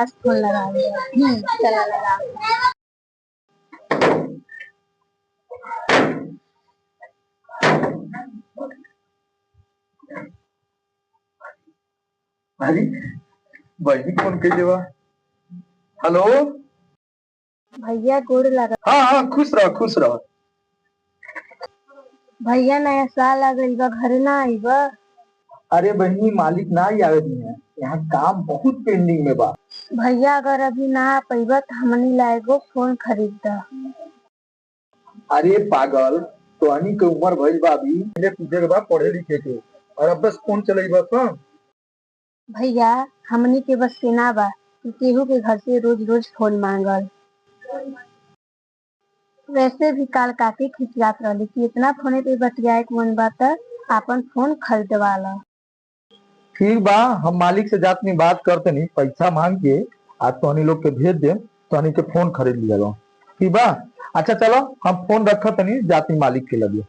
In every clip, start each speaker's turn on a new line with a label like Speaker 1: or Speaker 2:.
Speaker 1: Phone लगा दिया। चला लगा।
Speaker 2: अरे बहनी फोन कैले बा। हेलो
Speaker 1: भैया गोड़ लगा।
Speaker 2: हाँ हाँ, खुश रह खुश रह।
Speaker 1: भैया नया साल आ गइल बा, घरे ना आई बा।
Speaker 2: अरे बहनी मालिक ना ही आवे दी है, यहाँ काम बहुत पेंडिंग में बा।
Speaker 1: भैया अगर अभी ना आ पैबा तो हमनी ला एगो फोन खरीद दा।
Speaker 2: अरे पागल, तो अनी के उम्र भइल बा, अभी पहले तुझे के बा पढ़े लिखे के, और अब बस फोन चलाई बा तो।
Speaker 1: भैया हमनी के बस के ना बा कि केहू के घर से रोज रोज फोन मांगल। वैसे भी काल काफी खिसियात रहली कि इतना फोने पे बतियाए के मन बा त आपन फोन खरीदवा ला।
Speaker 2: ठीक बा, हम मालिक से जात में बात करते नहीं, पैसा मांग के आज तो अनी लोग के भेज दे, तो अनी के फोन खरीद लिया लो। ठीक बा, अच्छा चलो हम फोन रखत नहीं, जाती मालिक के लगे।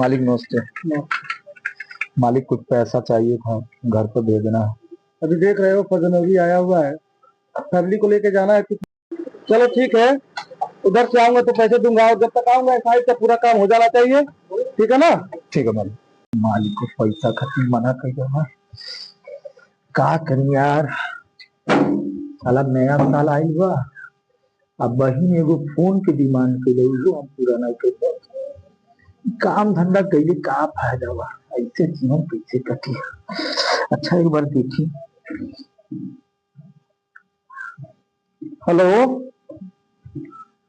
Speaker 2: मालिक नमस्ते। मालिक कुछ पैसा चाहिए था, घर पे भेजना है।
Speaker 3: अभी देख रहे हो फजनवी आया हुआ है, फैमिली को लेके जाना है। चलो ठीक है, उधर से आऊंगा तो पैसे दूंगा, और जब तक आऊंगा साइड का पूरा काम हो जाना चाहिए। ठीक है ना?
Speaker 2: ठीक है मालिक। मालिक को पैसा खातिर मना कर देना, का करी यार। साला नया साल आइल बा, अब बहिन एगो फोन के डिमांड के हम पूरा नहीं कर पाते। काम धंधा कैले का फायदा बा, ऐसे जीवन कैसे कटी। अच्छा एक बार देखी। हेलो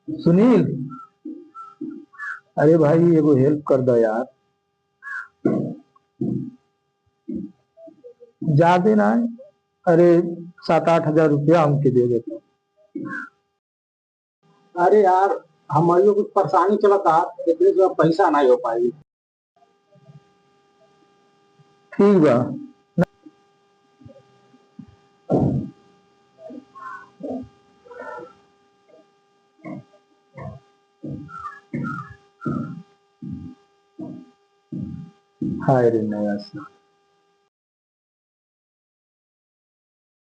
Speaker 2: सुनील, अरे भाई एगो हेल्प कर दो यार। ज्यादा ना, अरे 7-8 हजार रुपया हमके दे देते।
Speaker 3: अरे यार, हमारी कुछ परेशानी चला था, इसलिए जो पैसा नहीं हो पाएगी।
Speaker 2: ठीक बा। हाय रे नया साल।